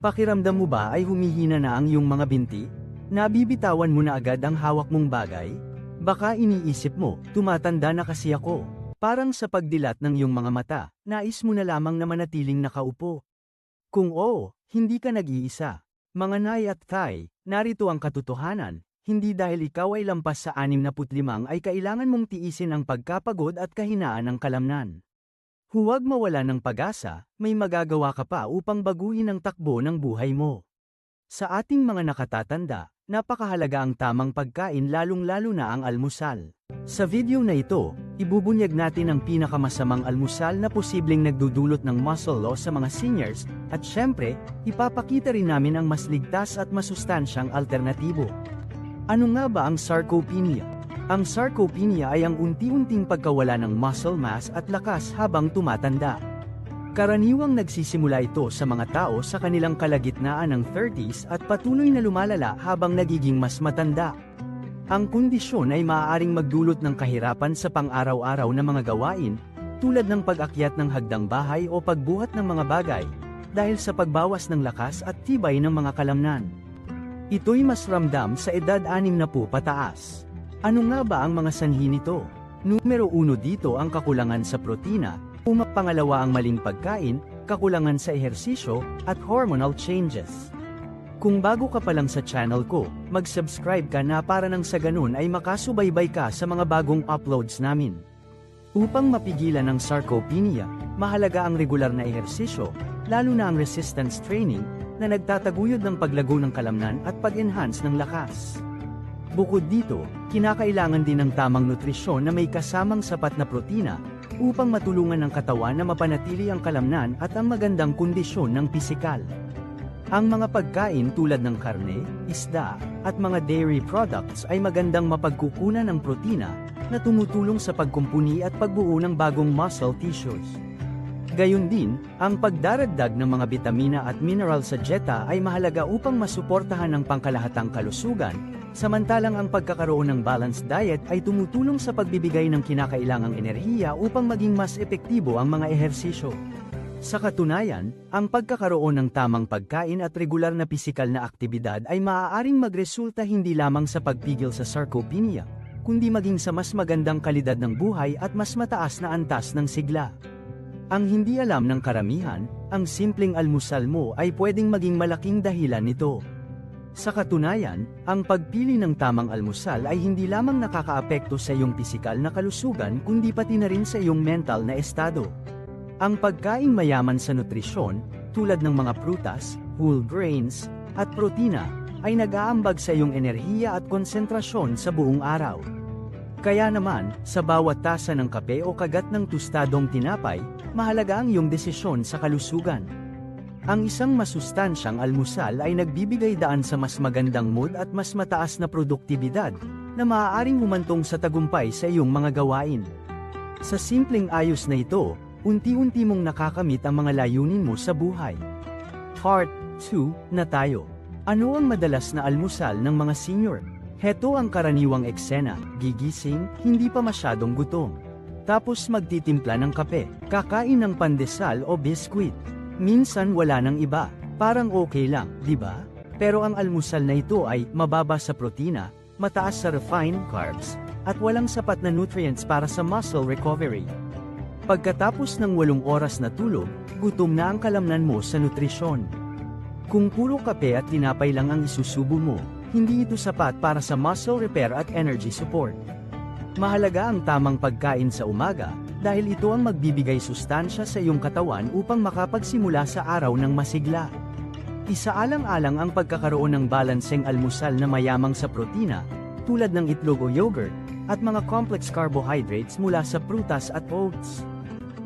Pakiramdam mo ba ay humihina na ang iyong mga binti? Nabibitawan mo na agad ang hawak mong bagay? Baka iniisip mo, tumatanda na kasi ako. Parang sa pagdilat ng iyong mga mata, nais mo na lamang na manatiling nakaupo. Kung oo, hindi ka nag-iisa. Mga Nay at Tay, narito ang katotohanan, hindi dahil ikaw ay lampas sa 65 ay kailangan mong tiisin ang pagkapagod at kahinaan ng kalamnan. Huwag mawala ng pag-asa, may magagawa ka pa upang baguhin ang takbo ng buhay mo. Sa ating mga nakatatanda, napakahalaga ang tamang pagkain lalong-lalo na ang almusal. Sa video na ito, ibubunyag natin ang pinakamasamang almusal na posibleng nagdudulot ng muscle loss sa mga seniors, at syempre, ipapakita rin namin ang mas ligtas at masustansyang alternatibo. Ano nga ba ang sarcopenia? Ang sarcopenia ay ang unti-unting pagkawala ng muscle mass at lakas habang tumatanda. Karaniwang nagsisimula ito sa mga tao sa kanilang kalagitnaan ng 30s at patuloy na lumalala habang nagiging mas matanda. Ang kondisyon ay maaaring magdulot ng kahirapan sa pang-araw-araw na mga gawain, tulad ng pag-akyat ng hagdang bahay o pagbuhat ng mga bagay, dahil sa pagbawas ng lakas at tibay ng mga kalamnan. Ito'y mas ramdam sa edad 60 pataas. Ano nga ba ang mga sanhi nito? Numero 1 dito ang kakulangan sa protina, pangalawa ang maling pagkain, kakulangan sa ehersisyo, at hormonal changes. Kung bago ka pa lang sa channel ko, mag-subscribe ka na para nang sa ganun ay makasubaybay ka sa mga bagong uploads namin. Upang mapigilan ang sarcopenia, mahalaga ang regular na ehersisyo, lalo na ang resistance training, na nagtataguyod ng paglago ng kalamnan at pag-enhance ng lakas. Bukod dito, kinakailangan din ng tamang nutrisyon na may kasamang sapat na protina, upang matulungan ng katawan na mapanatili ang kalamnan at ang magandang kondisyon ng pisikal. Ang mga pagkain tulad ng karne, isda, at mga dairy products ay magandang mapagkukunan ng protina, na tumutulong sa pagkumpuni at pagbuo ng bagong muscle tissues. Gayon din, ang pagdaragdag ng mga bitamina at mineral sa dieta ay mahalaga upang masuportahan ang pangkalahatang kalusugan, samantalang ang pagkakaroon ng balanced diet ay tumutulong sa pagbibigay ng kinakailangang enerhiya upang maging mas epektibo ang mga ehersisyo. Sa katunayan, ang pagkakaroon ng tamang pagkain at regular na pisikal na aktibidad ay maaaring magresulta hindi lamang sa pagpigil sa sarcopenia, kundi maging sa mas magandang kalidad ng buhay at mas mataas na antas ng sigla. Ang hindi alam ng karamihan, ang simpleng almusal mo ay pwedeng maging malaking dahilan nito. Sa katunayan, ang pagpili ng tamang almusal ay hindi lamang nakakaapekto sa iyong pisikal na kalusugan kundi pati na rin sa iyong mental na estado. Ang pagkain mayaman sa nutrisyon, tulad ng mga prutas, whole grains, at protina, ay nag-aambag sa iyong enerhiya at konsentrasyon sa buong araw. Kaya naman, sa bawat tasa ng kape o kagat ng tostadong tinapay, mahalaga ang iyong desisyon sa kalusugan. Ang isang masustansyang almusal ay nagbibigay daan sa mas magandang mood at mas mataas na produktibidad, na maaaring humantong sa tagumpay sa iyong mga gawain. Sa simpleng ayos na ito, unti-unti mong nakakamit ang mga layunin mo sa buhay. Part 2 na tayo. Ano ang madalas na almusal ng mga senior? Heto ang karaniwang eksena, gigising, hindi pa masyadong gutom. Tapos magtitimpla ng kape, kakain ng pandesal o biskwit. Minsan wala nang iba, parang okay lang, di ba? Pero ang almusal na ito ay mababa sa protina, mataas sa refined carbs, at walang sapat na nutrients para sa muscle recovery. Pagkatapos ng 8 oras na tulog, gutom na ang kalamnan mo sa nutrisyon. Kung puro kape at tinapay lang ang isusubo mo, hindi ito sapat para sa muscle repair at energy support. Mahalaga ang tamang pagkain sa umaga, dahil ito ang magbibigay sustansya sa iyong katawan upang makapagsimula sa araw ng masigla. Isaalang-alang ang pagkakaroon ng balanseng almusal na mayamang sa protina, tulad ng itlog o yogurt, at mga complex carbohydrates mula sa prutas at oats.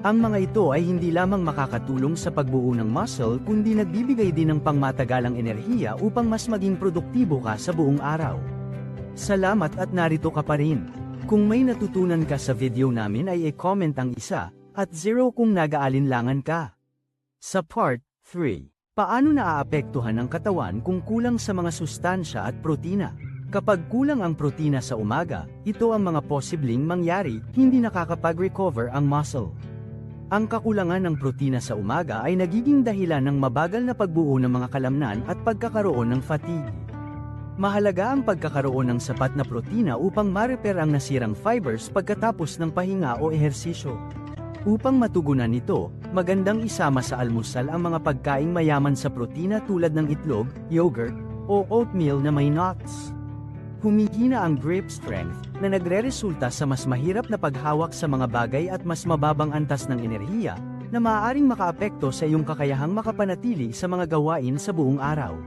Ang mga ito ay hindi lamang makakatulong sa pagbuo ng muscle kundi nagbibigay din ng pangmatagalang enerhiya upang mas maging produktibo ka sa buong araw. Salamat at narito ka pa rin. Kung may natutunan ka sa video namin ay i-comment ang isa, at 0 kung nag-aalinlangan ka. Sa Part 3, paano naaapektuhan ang katawan kung kulang sa mga sustansya at protina? Kapag kulang ang protina sa umaga, ito ang mga posibleng mangyari, hindi nakakapag-recover ang muscle. Ang kakulangan ng protina sa umaga ay nagiging dahilan ng mabagal na pagbuo ng mga kalamnan at pagkakaroon ng fatigue. Mahalaga ang pagkakaroon ng sapat na protina upang ma-repair ang nasirang fibers pagkatapos ng pahinga o ehersisyo. Upang matugunan ito, magandang isama sa almusal ang mga pagkaing mayaman sa protina tulad ng itlog, yogurt, o oatmeal na may nuts. Humihina ang grip strength, na nagreresulta sa mas mahirap na paghawak sa mga bagay at mas mababang antas ng enerhiya, na maaaring makaapekto sa iyong kakayahang makapanatili sa mga gawain sa buong araw.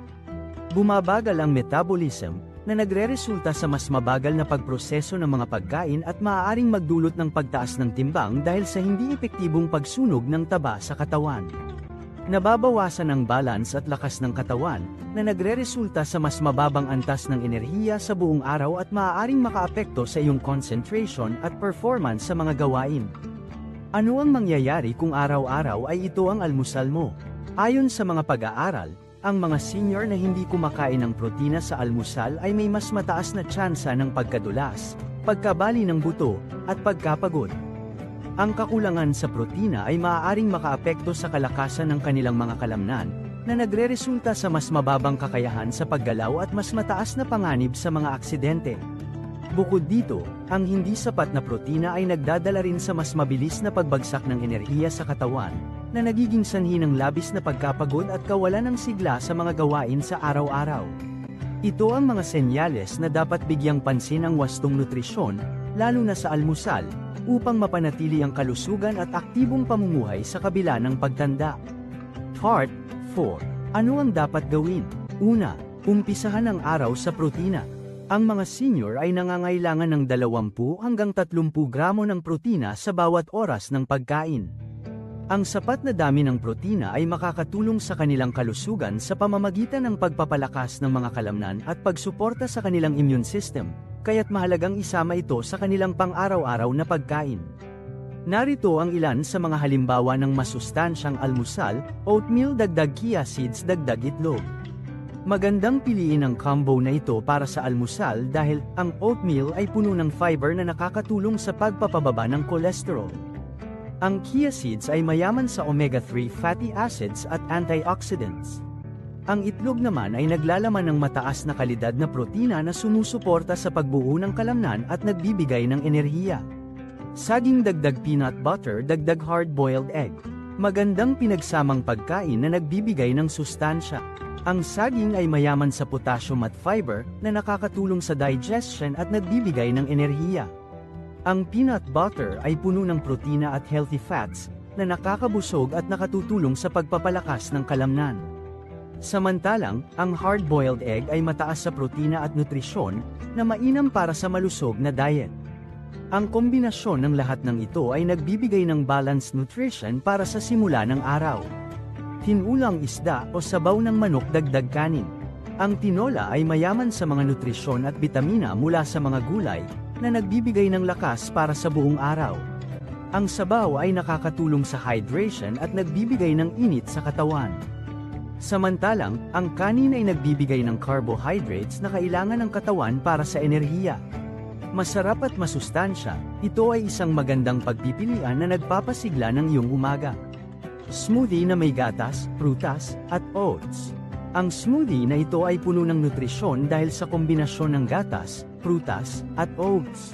Bumabagal ang metabolism, na nagreresulta sa mas mabagal na pagproseso ng mga pagkain at maaaring magdulot ng pagtaas ng timbang dahil sa hindi epektibong pagsunog ng taba sa katawan. Nababawasan ang balance at lakas ng katawan, na nagreresulta sa mas mababang antas ng enerhiya sa buong araw at maaaring makaapekto sa iyong concentration at performance sa mga gawain. Ano ang mangyayari kung araw-araw ay ito ang almusal mo? Ayon sa mga pag-aaral, ang mga senior na hindi kumakain ng protina sa almusal ay may mas mataas na tsansa ng pagkadulas, pagkabali ng buto, at pagkapagod. Ang kakulangan sa protina ay maaaring makaapekto sa kalakasan ng kanilang mga kalamnan, na nagreresulta sa mas mababang kakayahan sa paggalaw at mas mataas na panganib sa mga aksidente. Bukod dito, ang hindi sapat na protina ay nagdadala rin sa mas mabilis na pagbagsak ng enerhiya sa katawan, na nagiging sanhi ng labis na pagkapagod at kawalan ng sigla sa mga gawain sa araw-araw. Ito ang mga senyales na dapat bigyang pansin ang wastong nutrisyon, lalo na sa almusal, upang mapanatili ang kalusugan at aktibong pamumuhay sa kabila ng pagtanda. Part 4. Ano ang dapat gawin? Una, umpisahan ang araw sa protina. Ang mga senior ay nangangailangan ng 20 hanggang 30 gramo ng protina sa bawat oras ng pagkain. Ang sapat na dami ng protina ay makakatulong sa kanilang kalusugan sa pamamagitan ng pagpapalakas ng mga kalamnan at pagsuporta sa kanilang immune system, kaya't mahalagang isama ito sa kanilang pang-araw-araw na pagkain. Narito ang ilan sa mga halimbawa ng masustansyang almusal: oatmeal dagdag chia seeds dagdag itlog. Magandang piliin ang combo na ito para sa almusal dahil ang oatmeal ay puno ng fiber na nakakatulong sa pagpapababa ng cholesterol. Ang chia seeds ay mayaman sa omega-3 fatty acids at antioxidants. Ang itlog naman ay naglalaman ng mataas na kalidad na protina na sumusuporta sa pagbuo ng kalamnan at nagbibigay ng enerhiya. Saging dagdag peanut butter dagdag hard-boiled egg. Magandang pinagsamang pagkain na nagbibigay ng sustansya. Ang saging ay mayaman sa potassium at fiber na nakakatulong sa digestion at nagbibigay ng enerhiya. Ang peanut butter ay puno ng protina at healthy fats, na nakakabusog at nakatutulong sa pagpapalakas ng kalamnan. Samantalang, ang hard-boiled egg ay mataas sa protina at nutrisyon, na mainam para sa malusog na diet. Ang kombinasyon ng lahat ng ito ay nagbibigay ng balanced nutrition para sa simula ng araw. Tinulang isda o sabaw ng manok dagdag kanin. Ang tinola ay mayaman sa mga nutrisyon at bitamina mula sa mga gulay, na nagbibigay ng lakas para sa buong araw. Ang sabaw ay nakakatulong sa hydration at nagbibigay ng init sa katawan. Samantalang, ang kanin ay nagbibigay ng carbohydrates na kailangan ng katawan para sa enerhiya. Masarap at masustansya, ito ay isang magandang pagpipilian na nagpapasigla ng iyong umaga. Smoothie na may gatas, prutas, at oats. Ang smoothie na ito ay puno ng nutrisyon dahil sa kombinasyon ng gatas, prutas, at oats.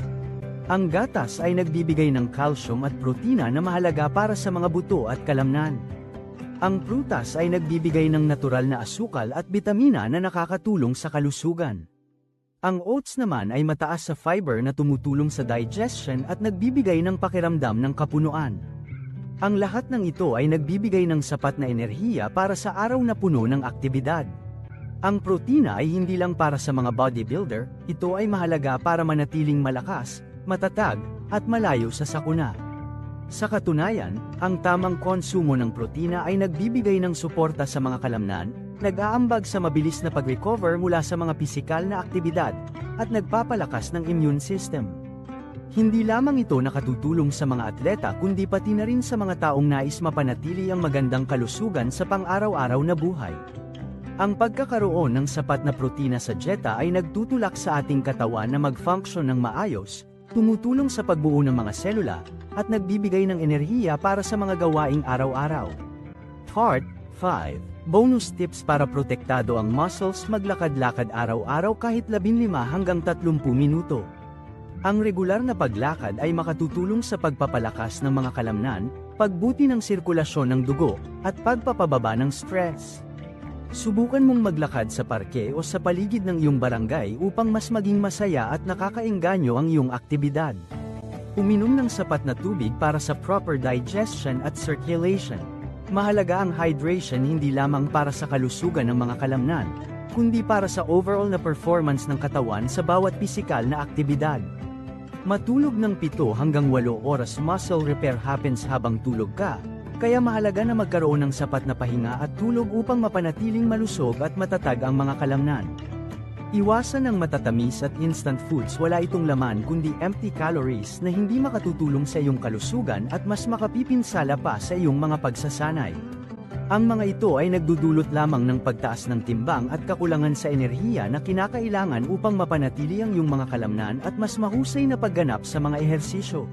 Ang gatas ay nagbibigay ng calcium at protina na mahalaga para sa mga buto at kalamnan. Ang prutas ay nagbibigay ng natural na asukal at bitamina na nakakatulong sa kalusugan. Ang oats naman ay mataas sa fiber na tumutulong sa digestion at nagbibigay ng pakiramdam ng kapunuan. Ang lahat ng ito ay nagbibigay ng sapat na enerhiya para sa araw na puno ng aktibidad. Ang protina ay hindi lang para sa mga bodybuilder, ito ay mahalaga para manatiling malakas, matatag, at malayo sa sakuna. Sa katunayan, ang tamang konsumo ng protina ay nagbibigay ng suporta sa mga kalamnan, nag-aambag sa mabilis na pag-recover mula sa mga pisikal na aktibidad, at nagpapalakas ng immune system. Hindi lamang ito nakatutulong sa mga atleta kundi pati na rin sa mga taong nais mapanatili ang magandang kalusugan sa pang-araw-araw na buhay. Ang pagkakaroon ng sapat na protina sa dieta ay nagtutulak sa ating katawan na mag-function ng maayos, tumutulong sa pagbuo ng mga selula, at nagbibigay ng enerhiya para sa mga gawaing araw-araw. Part 5. Bonus tips para protektado ang muscles. Maglakad-lakad araw-araw kahit 15 hanggang 30 minuto. Ang regular na paglakad ay makatutulong sa pagpapalakas ng mga kalamnan, pagbuti ng sirkulasyon ng dugo, at pagpapababa ng stress. Subukan mong maglakad sa parke o sa paligid ng iyong barangay upang mas maging masaya at nakakaengganyo ang iyong aktibidad. Uminom ng sapat na tubig para sa proper digestion at circulation. Mahalaga ang hydration hindi lamang para sa kalusugan ng mga kalamnan, kundi para sa overall na performance ng katawan sa bawat pisikal na aktibidad. Matulog ng 7 hanggang 8 oras. Muscle repair happens habang tulog ka, kaya mahalaga na magkaroon ng sapat na pahinga at tulog upang mapanatiling malusog at matatag ang mga kalamnan. Iwasan ang matatamis at instant foods. Wala itong laman kundi empty calories na hindi makatutulong sa iyong kalusugan at mas makapipinsala pa sa iyong mga pagsasanay. Ang mga ito ay nagdudulot lamang ng pagtaas ng timbang at kakulangan sa enerhiya na kinakailangan upang mapanatili ang iyong mga kalamnan at mas mahusay na pagganap sa mga ehersisyo.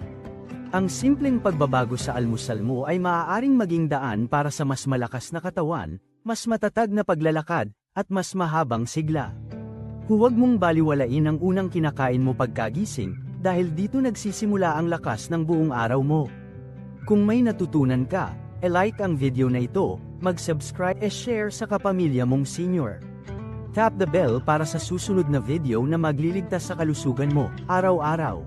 Ang simpleng pagbabago sa almusal mo ay maaaring maging daan para sa mas malakas na katawan, mas matatag na paglalakad, at mas mahabang sigla. Huwag mong baliwalain ang unang kinakain mo pagkagising, dahil dito nagsisimula ang lakas ng buong araw mo. Kung may natutunan ka, like ang video na ito, mag-subscribe e share sa kapamilya mong senior. Tap the bell para sa susunod na video na magliligtas sa kalusugan mo, araw-araw.